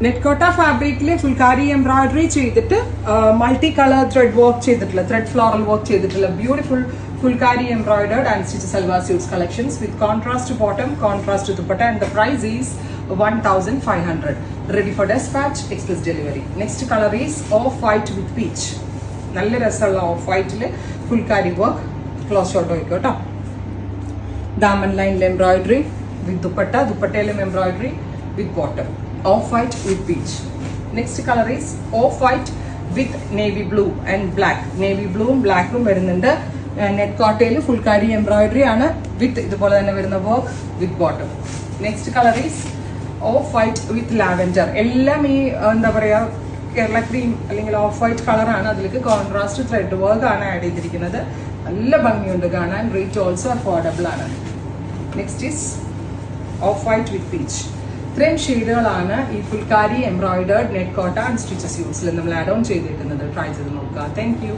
നെറ്റ്കോട്ട ഫാബ്രിക്കില് ഫുൾക്കാരി എംബ്രോയിഡറി ചെയ്തിട്ട് multi colour thread work ചെയ്തിട്ടുള്ള ത്രെഡ് ഫ്ലോറൽ വർക്ക് ചെയ്തിട്ടുള്ള beautiful phulkari embroidered and stitch salwar suits collections with contrast bottom, contrast dupatta and the price is 1500. Ready for dispatch, express delivery. Next color is off white with peach. നല്ല രസമുള്ള off വൈറ്റില് phulkari work close shot വയ്ക്കും കേട്ടോ. ദാമൻ ലൈനിൽ embroidery with dupatta, ദുപ്പട്ടയിലും embroidery with bottom. Off white with peach. Next color is off white with navy blue and black. Navy blue ഉം black ഉം വരുന്നുണ്ട്. നെറ്റ് കോട്ടയിൽ ഫുൾക്കാരി എംബ്രോയിഡറി ആണ് വിത്ത് ഇതുപോലെ തന്നെ വരുന്ന work with bottom. Next colour is of white with lavender. എല്ലാം ഈ എന്താ പറയാ കേരള ക്രീം അല്ലെങ്കിൽ ഓഫ് വൈറ്റ് കളറാണ്. അതിലേക്ക് കോൺട്രാസ്റ്റ് ത്രെഡ് വർക്ക് ആണ് ആഡ് ചെയ്തിരിക്കുന്നത്. നല്ല ഭംഗിയുണ്ട് കാണാൻ. റേറ്റ് ഓൾസോ അഫോർഡബിൾ ആണ്. Next is of white with peach. ഇത്രയും ഷെയ്ഡുകളാണ് ഈ ഫുൾക്കാരി എംബ്രോയിഡേർഡ് നെറ്റ് കോട്ട ആൻഡ് സ്റ്റിച്ചസ് യൂസിൽ നമ്മൾ ആഡ് ഓൺ ചെയ്തിരിക്കുന്നത്. ട്രൈ ചെയ്ത് നോക്കുക. Thank you.